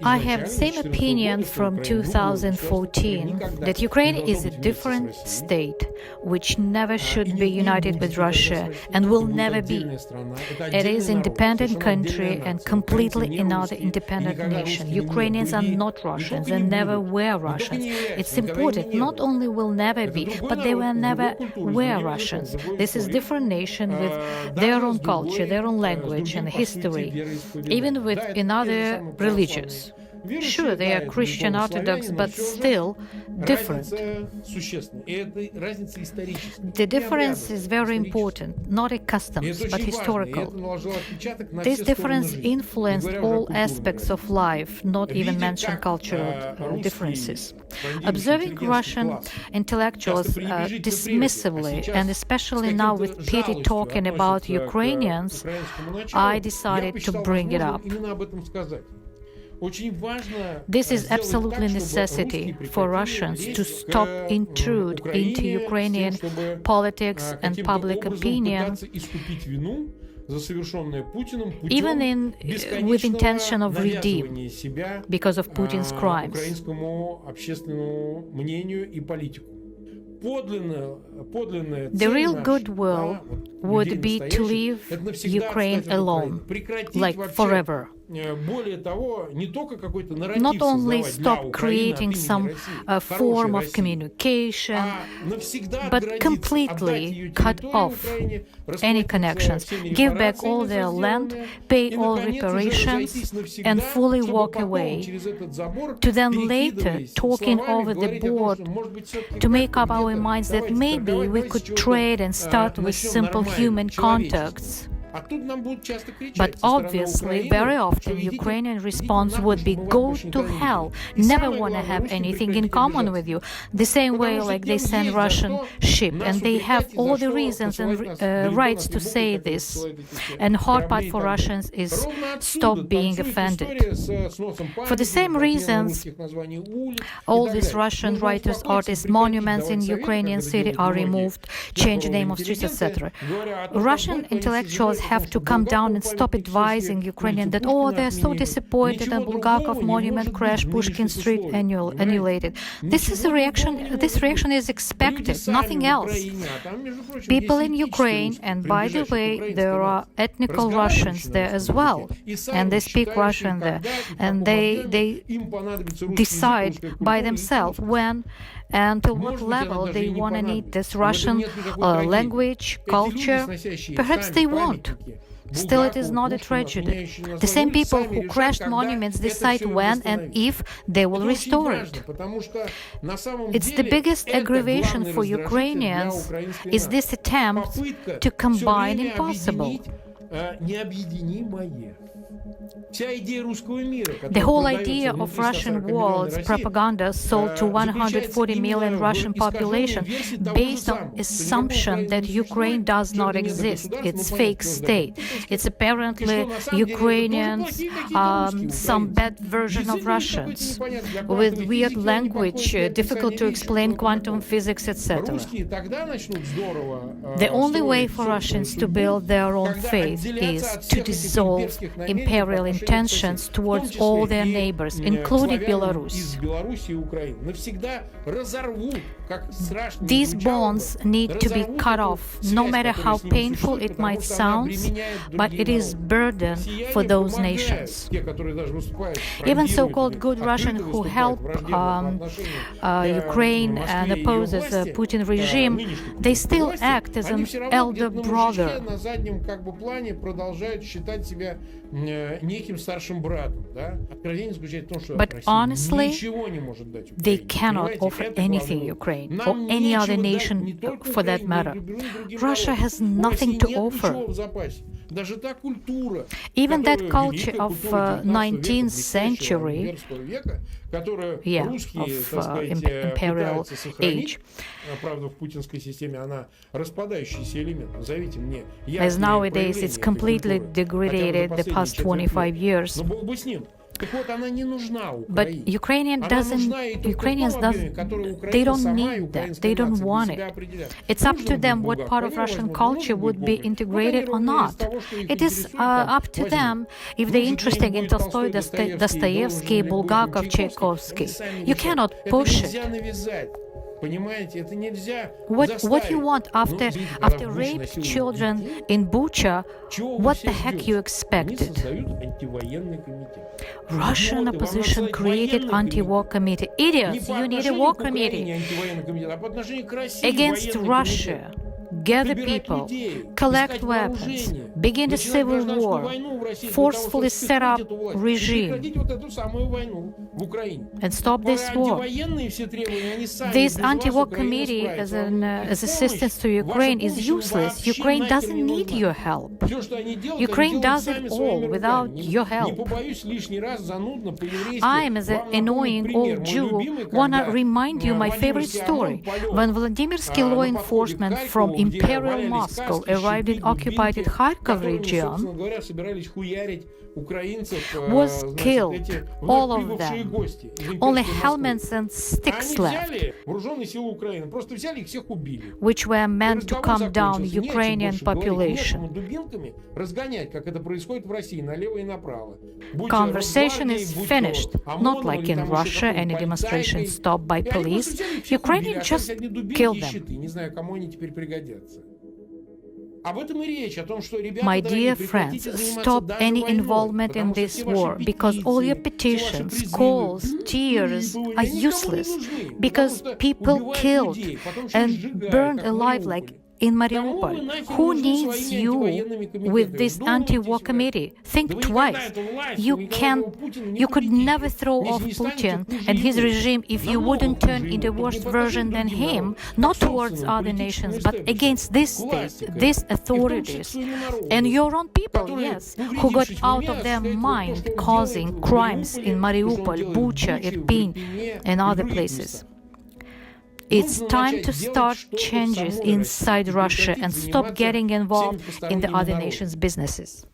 I have the same opinion from 2014 that Ukraine is a different state which never should be united with Russia and will never be. It is an independent country and completely another independent nation. Ukrainians are not Russians and never were Russians. It's important, not only will never be, but they will never were Russians. This is a different nation with their own culture, their own language and history, even with another religions. Sure, they are Christian Orthodox, but still different. The difference is very important, not a customs, but historical. This difference influenced all aspects of life, not even mention cultural differences. Observing Russian intellectuals dismissively, and especially now with pity talking about Ukrainians, I decided to bring it up. This is absolutely necessity for Russians to stop intrude into Ukrainian politics and public opinion, even with intention of redeem because of Putin's crimes. The real goodwill would be to leave Ukraine alone, like forever. Not only stop creating some form of communication, but completely cut off any connections, give back all their land, pay all reparations, and fully walk away, to then later talking over the board to make up our minds that maybe we could trade and start with simple human contacts. But obviously, very often, Ukrainian response would be, go to hell, never want to have anything in common with you. The same way like they send Russian ship, and they have all the reasons and rights to say this. And hard part for Russians is stop being offended. For the same reasons, all these Russian writers, artists, monuments in Ukrainian city are removed, change the name of streets, etc. Russian intellectuals have to come down and stop advising Ukrainians that, they're so disappointed and Bulgakov monument crashed, Pushkin Street annihilated. This reaction is expected, nothing else. People in Ukraine, and by the way, there are ethnical Russians there as well, and they speak Russian there, and they decide by themselves when and to what level they want to need this Russian language, culture. Perhaps they won't. Still, it is not a tragedy. The same people who crashed monuments decide when and if they will restore it. It's the biggest aggravation for Ukrainians is this attempt to combine impossible. The whole idea of Russian world's propaganda sold to 140 million Russian population based on assumption that Ukraine does not exist. It's fake state. It's apparently Ukrainians, some bad version of Russians with weird language, difficult to explain quantum physics, etc. The only way for Russians to build their own faith is to dissolve imperial intentions towards all their neighbors, including Belarus. These bonds need to be cut off, no matter how painful it might sound, but it is burden for those nations. Even so-called good Russians who help Ukraine and opposes the Putin regime, they still act as an elder brother. But honestly, they cannot offer anything Ukraine or any other nation for that matter. Russia has nothing to offer. Even that culture of 19th century, of imperial age, as nowadays it's completely degraded the past 25 years. But Ukrainians doesn't, they don't need that. They don't want it. It's up to them what part of Russian culture would be integrated or not. It is up to them if they're interested in Tolstoy, Dostoevsky, Bulgakov, Tchaikovsky. You cannot push it. What you want after raped children in Bucha, what the heck you expected? Russian opposition created anti-war committee. Idiots, you need a war committee against Russia. Gather people, collect weapons, begin a civil war, forcefully set up regime, and stop this war. This anti-war committee as assistance to Ukraine is useless. Ukraine doesn't need your help. Ukraine does it all without your help. I, as an annoying old Jew, want to remind you my favorite story. When Vladimirsky law enforcement from Imperial Moscow arrived in occupied Kharkov region, was killed, all of them. Only helmets and sticks left, which were meant to calm down Ukrainian population. Conversation is finished, not like in Russia, any demonstration stopped by police. Ukrainians just killed them. My dear friends, stop any involvement in this war, because all your petitions, calls, tears are useless, because people killed and burned alive like in Mariupol. Who needs you with this anti-war committee? Think twice. You could never throw off Putin and his regime if you wouldn't turn into worse version than him, not towards other nations, but against this state, these authorities, and your own people, yes, who got out of their mind causing crimes in Mariupol, Bucha, Irpin, and other places. It's time to start changes inside Russia and stop getting involved in the other nations' businesses.